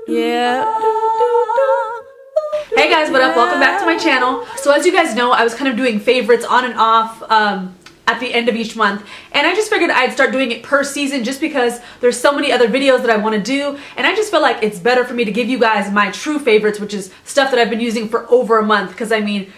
Yeah. Hey guys, what up? Welcome back to my channel. So as you guys know, I was kind of doing favorites on and off at the end of each month, and I just figured I'd start doing it per season just because there's so many other videos that I want to do, and I just feel like it's better for me to give you guys my true favorites, which is stuff that I've been using for over a month. Because I mean,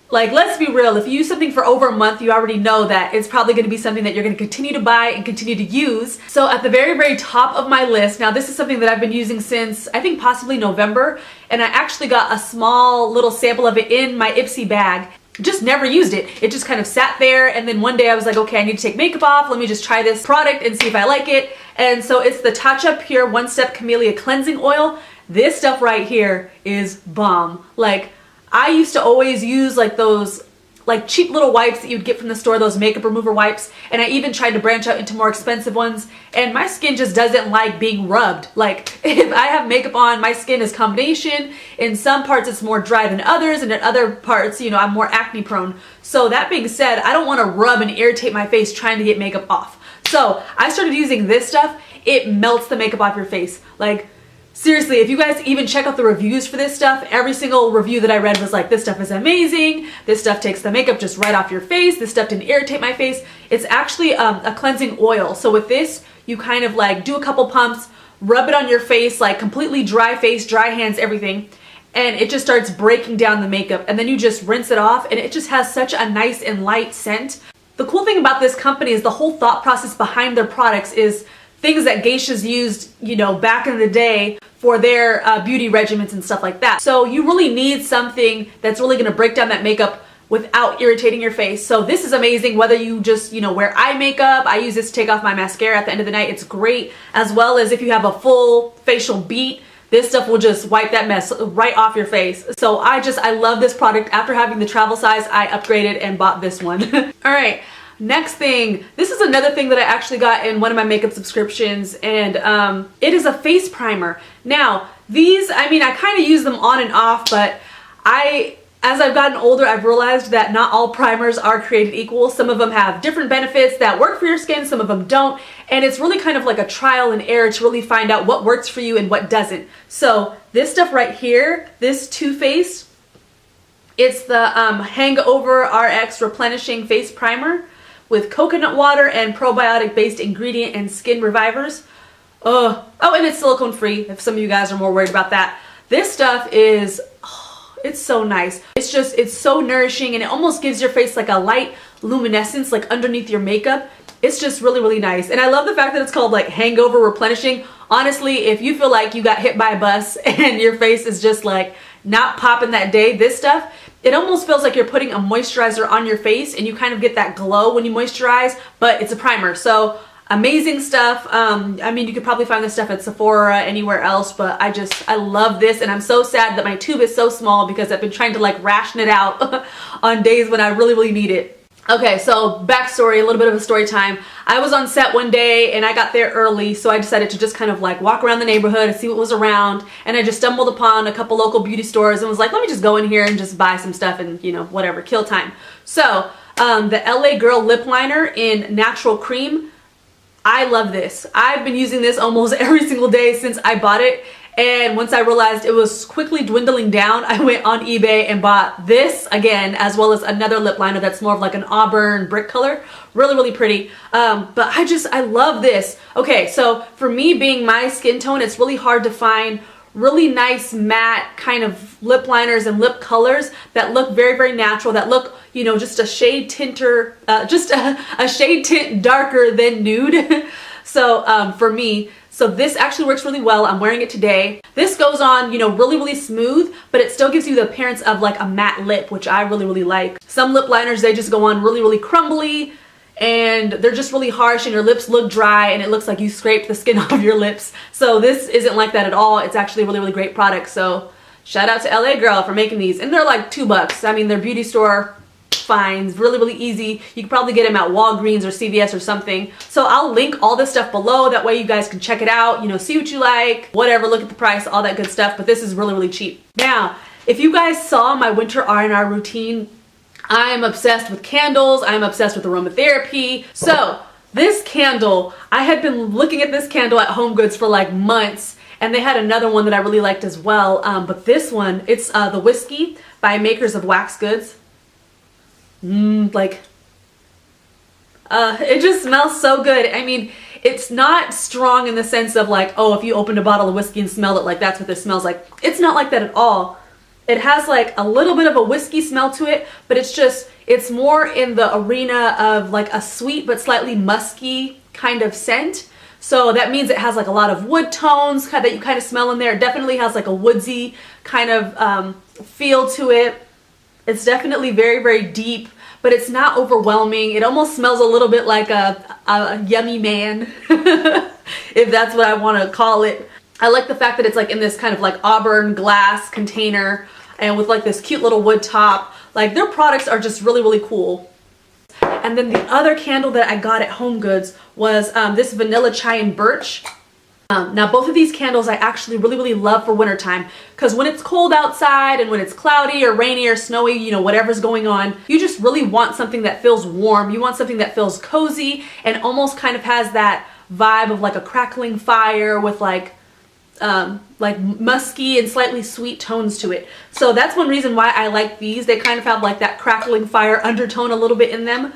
like, let's be real, if you use something for over a month, you already know that it's probably going to be something that you're going to continue to buy and continue to use. So at the very, very top of my list, now this is something that I've been using since, I think possibly November, and I actually got a small little sample of it in my Ipsy bag. Just never used it. It just kind of sat there, and then one day I was like, okay, I need to take makeup off. Let me just try this product and see if I like it. And so it's the TATCHA Pure One Step Camellia Cleansing Oil. This stuff right here is bomb. Like, I used to always use like those like cheap little wipes that you'd get from the store, those makeup remover wipes, and I even tried to branch out into more expensive ones, and my skin just doesn't like being rubbed. Like, if I have makeup on, my skin is combination. In some parts it's more dry than others, and in other parts, you know, I'm more acne prone. So that being said, I don't want to rub and irritate my face trying to get makeup off. So I started using this stuff. It melts the makeup off your face. Like, seriously, if you guys even check out the reviews for this stuff, every single review that I read was like, this stuff is amazing, this stuff takes the makeup just right off your face, this stuff didn't irritate my face. It's actually a cleansing oil. So with this, you kind of like do a couple pumps, rub it on your face, like completely dry face, dry hands, everything, and it just starts breaking down the makeup, and then you just rinse it off, and it just has such a nice and light scent. The cool thing about this company is the whole thought process behind their products is things that geishas used, you know, back in the day for their beauty regimens and stuff like that. So you really need something that's really gonna break down that makeup without irritating your face. So this is amazing whether you just, you know, wear eye makeup. I use this to take off my mascara at the end of the night. It's great. As well as if you have a full facial beat, this stuff will just wipe that mess right off your face. So I love this product. After having the travel size, I upgraded and bought this one. All right. Next thing, this is another thing that I actually got in one of my makeup subscriptions, and it is a face primer. Now, these, I mean, I kind of use them on and off, but as I've gotten older, I've realized that not all primers are created equal. Some of them have different benefits that work for your skin, some of them don't, and it's really kind of like a trial and error to really find out what works for you and what doesn't. So this stuff right here, this Too Faced, it's the Hangover RX Replenishing Face Primer with coconut water and probiotic based ingredient and skin revivers. Oh, and it's silicone free if some of you guys are more worried about that. This stuff is, it's so nice. It's so nourishing, and it almost gives your face like a light luminescence like underneath your makeup. It's just really, really nice. And I love the fact that it's called like Hangover Replenishing. Honestly, if you feel like you got hit by a bus and your face is just like not popping that day, this stuff, it almost feels like you're putting a moisturizer on your face, and you kind of get that glow when you moisturize, but it's a primer. So amazing stuff. I mean, you could probably find this stuff at Sephora, anywhere else, but I love this, and I'm so sad that my tube is so small because I've been trying to like ration it out on days when I really, really need it. Okay, so backstory, a little bit of a story time. I was on set one day and I got there early, so I decided to just kind of like walk around the neighborhood and see what was around, and I just stumbled upon a couple local beauty stores and was like, let me just go in here and just buy some stuff and, you know, whatever, kill time. So the LA Girl lip liner in Natural Cream, I love this. I've been using this almost every single day since I bought it, and once I realized it was quickly dwindling down, I went on eBay and bought this again, as well as another lip liner that's more of like an auburn brick color. Really, really pretty. But I love this. Okay, so for me, being my skin tone, it's really hard to find really nice matte kind of lip liners and lip colors that look very, very natural, that look, you know, just a shade tinter, just a shade tint darker than nude. So for me, so this actually works really well. I'm wearing it today. This goes on, you know, really, really smooth, but it still gives you the appearance of like a matte lip, which I really, really like. Some lip liners, they just go on really, really crumbly, and they're just really harsh, and your lips look dry, and it looks like you scraped the skin off your lips. So this isn't like that at all. It's actually a really, really great product. So shout out to LA Girl for making these. And they're like $2. I mean, they're beauty store finds, really, really easy. You can probably get them at Walgreens or CVS or something. So I'll link all this stuff below. That way you guys can check it out, you know, see what you like, whatever, look at the price, all that good stuff. But this is really, really cheap. Now, if you guys saw my winter R&R routine, I am obsessed with candles. I'm obsessed with aromatherapy. So this candle, I had been looking at this candle at HomeGoods for like months, And they had another one that I really liked as well. But this one, it's the Whiskey by Makers of Wax Goods. It just smells so good. I mean, it's not strong in the sense of like, oh, if you opened a bottle of whiskey and smelled it, like that's what this smells like. It's not like that at all. It has like a little bit of a whiskey smell to it, but it's more in the arena of like a sweet but slightly musky kind of scent. So that means it has like a lot of wood tones that you kind of smell in there. It definitely has like a woodsy kind of feel to it. It's definitely very, very deep, but it's not overwhelming. It almost smells a little bit like a yummy man, if that's what I want to call it. I like the fact that it's like in this kind of like auburn glass container and with like this cute little wood top. Like their products are just really, really cool. And then the other candle that I got at Home Goods was this Vanilla Chai and Birch. Now both of these candles I actually really, really love for wintertime, because when it's cold outside and when it's cloudy or rainy or snowy, you know, whatever's going on, you just really want something that feels warm. You want something that feels cozy and almost kind of has that vibe of like a crackling fire with like musky and slightly sweet tones to it. So that's one reason why I like these. They kind of have like that crackling fire undertone a little bit in them.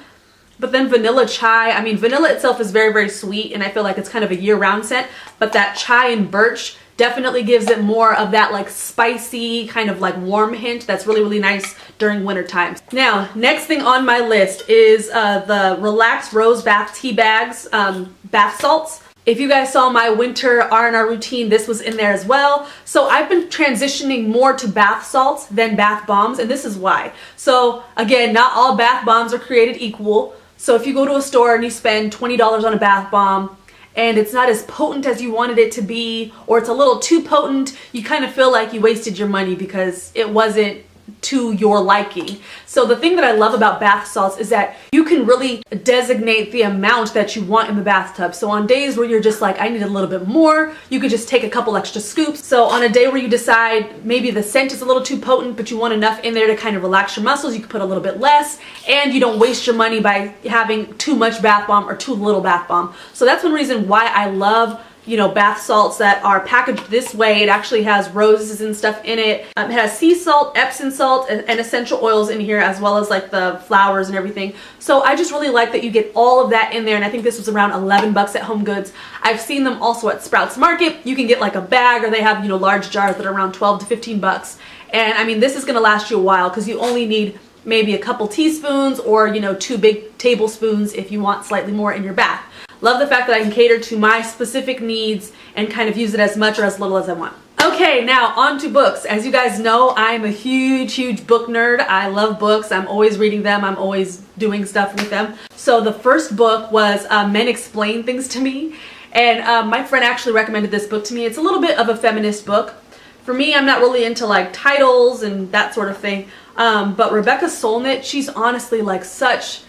But then Vanilla Chai, I mean, vanilla itself is very, very sweet, and I feel like it's kind of a year-round scent, but that Chai and Birch definitely gives it more of that like spicy kind of like warm hint that's really, really nice during winter times. Now, next thing on my list is the Relaxed Rose Bath Tea Bags bath salts. If you guys saw my winter R&R routine, this was in there as well. So I've been transitioning more to bath salts than bath bombs, and this is why. So again, not all bath bombs are created equal. So if you go to a store and you spend $20 on a bath bomb and it's not as potent as you wanted it to be, or it's a little too potent, you kind of feel like you wasted your money because it wasn't to your liking. So the thing that I love about bath salts is that you can really designate the amount that you want in the bathtub. So on days where you're just like, I need a little bit more, you could just take a couple extra scoops. So on a day where you decide maybe the scent is a little too potent, but you want enough in there to kind of relax your muscles, you can put a little bit less, and you don't waste your money by having too much bath bomb or too little bath bomb. So that's one reason why I love, you know, bath salts that are packaged this way. It actually has roses and stuff in it. It has sea salt, Epsom salt, and essential oils in here, as well as like the flowers and everything. So I just really like that you get all of that in there, and I think this was around 11 bucks at Home Goods. I've seen them also at Sprouts Market. You can get like a bag, or they have, you know, large jars that are around 12 to 15 bucks. And I mean, this is gonna last you a while because you only need maybe a couple teaspoons or, you know, 2 big tablespoons if you want slightly more in your bath. Love the fact that I can cater to my specific needs and kind of use it as much or as little as I want. Okay, now on to books. As you guys know, I'm a huge, huge book nerd. I love books. I'm always reading them. I'm always doing stuff with them. So the first book was Men Explain Things to Me. And my friend actually recommended this book to me. It's a little bit of a feminist book. For me, I'm not really into like titles and that sort of thing. But Rebecca Solnit, she's honestly like such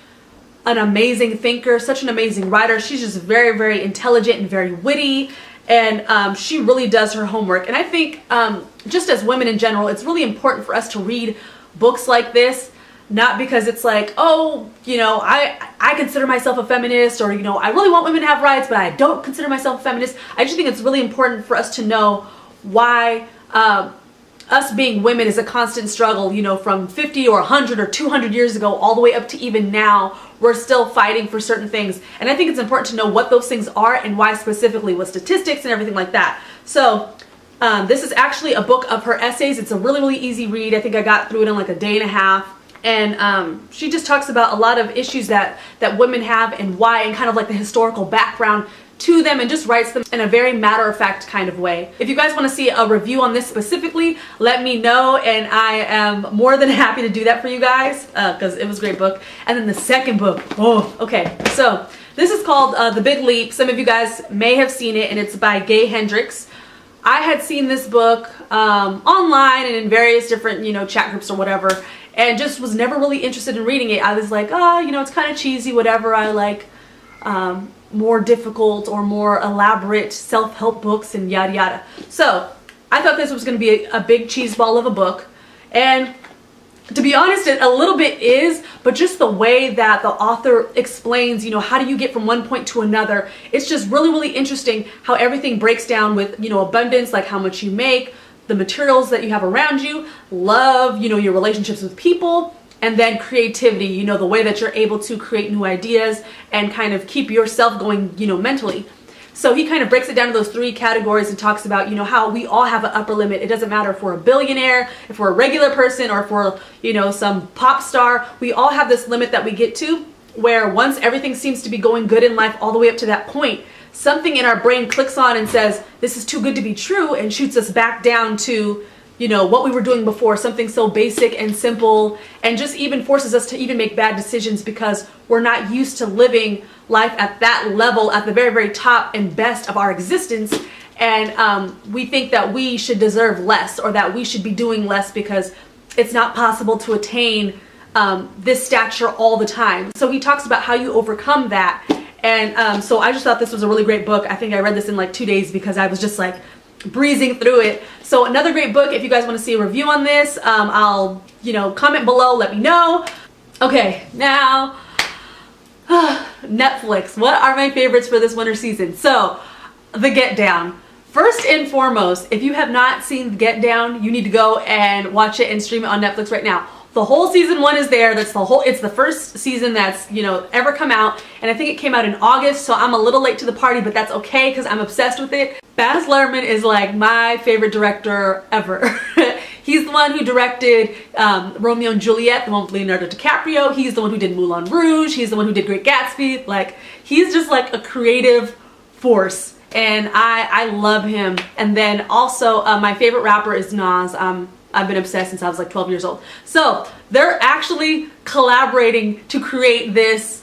an amazing thinker, such an amazing writer. She's just very, very intelligent and very witty, and she really does her homework. And I think just as women in general, it's really important for us to read books like this, not because it's like, oh, you know, I consider myself a feminist, or, you know, I really want women to have rights, but I don't consider myself a feminist. I just think it's really important for us to know why us being women is a constant struggle, you know, from 50 or 100 or 200 years ago all the way up to even now. We're still fighting for certain things, and I think it's important to know what those things are and why specifically, with statistics and everything like that. So this is actually a book of her essays. It's a really, really easy read. I think I got through it in like a day and a half. And she just talks about a lot of issues that women have and why, and kind of like the historical background to them, and just writes them in a very matter-of-fact kind of way. If you guys want to see a review on this specifically, let me know, and I am more than happy to do that for you guys, because it was a great book. And then the second book, oh, okay, so this is called The Big Leap. Some of you guys may have seen it, and it's by Gay Hendricks. I had seen this book online and in various different, you know, chat groups or whatever, and just was never really interested in reading it. I was like, oh, you know, it's kind of cheesy, whatever. I like more difficult or more elaborate self-help books and yada yada. So I thought this was going to be a big cheese ball of a book, and To be honest, it a little bit is, but just the way that the author explains, you know, how do you get from one point to another, it's just really, really interesting how everything breaks down with, you know, abundance, like how much you make, the materials that you have around you, love, you know, your relationships with people, and then creativity, you know, the way that you're able to create new ideas and kind of keep yourself going, you know, mentally. So he kind of breaks it down to those 3 categories and talks about, you know, how we all have an upper limit. It doesn't matter if we're a billionaire, if we're a regular person, or if we're, you know, some pop star. We all have this limit that we get to, where once everything seems to be going good in life all the way up to that point, something in our brain clicks on and says, this is too good to be true, and shoots us back down to, you know, what we were doing before, something so basic and simple, and just even forces us to even make bad decisions because we're not used to living life at that level, at the very, very top and best of our existence. And we think that we should deserve less, or that we should be doing less because it's not possible to attain this stature all the time. So he talks about how you overcome that. And so I just thought this was a really great book. I think I read this in like 2 days because I was just like breezing through it. So another great book. If you guys want to see a review on this, I'll, you know, comment below, let me know. Okay, now Netflix. What are my favorites for this winter season? So The Get Down. First and foremost, if you have not seen The Get Down, you need to go and watch it and stream it on Netflix right now. The whole season 1 is there. That's the whole, it's the first season that's, you know, ever come out. And I think it came out in August, so I'm a little late to the party, but that's okay because I'm obsessed with it. Baz Luhrmann is like my favorite director ever. He's the one who directed Romeo and Juliet, the one with Leonardo DiCaprio. He's the one who did Moulin Rouge. He's the one who did Great Gatsby. Like, he's just like a creative force, and I love him. And then also my favorite rapper is Nas. I've been obsessed since I was like 12 years old. So they're actually collaborating to create this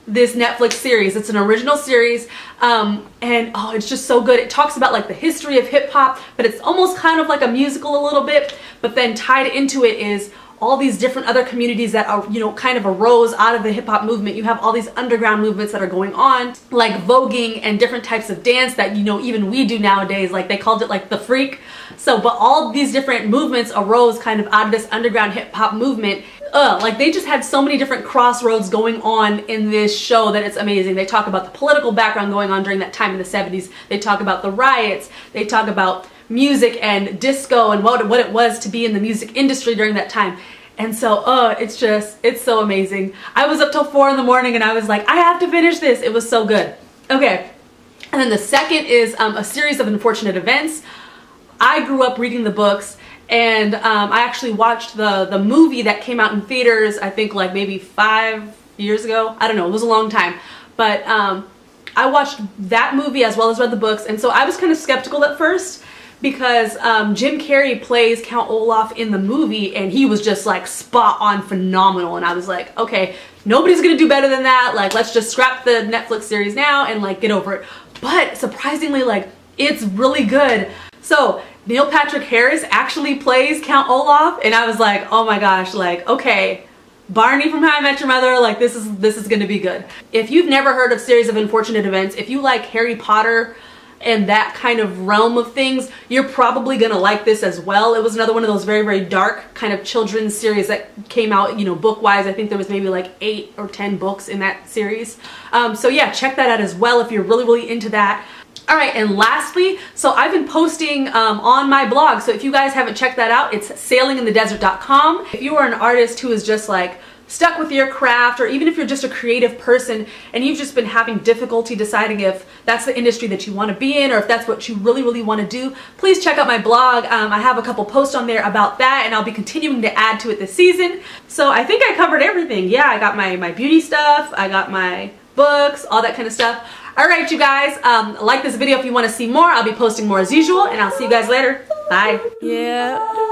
Netflix series. It's an original series, and oh, it's just so good. It talks about like the history of hip hop, but it's almost kind of like a musical a little bit, but then tied into it is all these different other communities that are, you know, kind of arose out of the hip hop movement. You have all these underground movements that are going on, like voguing and different types of dance that, you know, even we do nowadays. Like, they called it like the freak. So, but all these different movements arose kind of out of this underground hip hop movement. Like, they just had so many different crossroads going on in this show that it's amazing. They talk about the political background going on during that time in the 70s. They talk about the riots. They talk about music and disco and what it was to be in the music industry during that time. And so, it's so amazing. I was up till 4 in the morning and I was like, I have to finish this. It was so good. Okay. And then the second is a series of unfortunate events. I grew up reading the books, and I actually watched the movie that came out in theaters, I think like maybe 5 years ago. I don't know, it was a long time. But I watched that movie as well as read the books, and so I was kind of skeptical at first because Jim Carrey plays Count Olaf in the movie, and he was just like spot on phenomenal. And I was like, okay, nobody's gonna do better than that. Like, let's just scrap the Netflix series now and like get over it. But surprisingly, like, it's really good. So Neil Patrick Harris actually plays Count Olaf, and I was like, oh my gosh, like, okay, Barney from How I Met Your Mother, like, this is gonna be good. If you've never heard of Series of Unfortunate Events, if you like Harry Potter and that kind of realm of things, you're probably gonna like this as well. It was another one of those very, very dark kind of children's series that came out, you know, book-wise. I think there was maybe like 8 or 10 books in that series. So yeah, check that out as well if you're really, really into that. All right, and lastly, so I've been posting on my blog. So if you guys haven't checked that out, it's sailinginthedesert.com. If you are an artist who is just like stuck with your craft, or even if you're just a creative person and you've just been having difficulty deciding if that's the industry that you want to be in, or if that's what you really, really want to do, please check out my blog. I have a couple posts on there about that, and I'll be continuing to add to it this season. So I think I covered everything. Yeah, I got my beauty stuff, I got my books, all that kind of stuff. All right, you guys, like this video if you want to see more. I'll be posting more as usual, and I'll see you guys later. Bye. Yeah.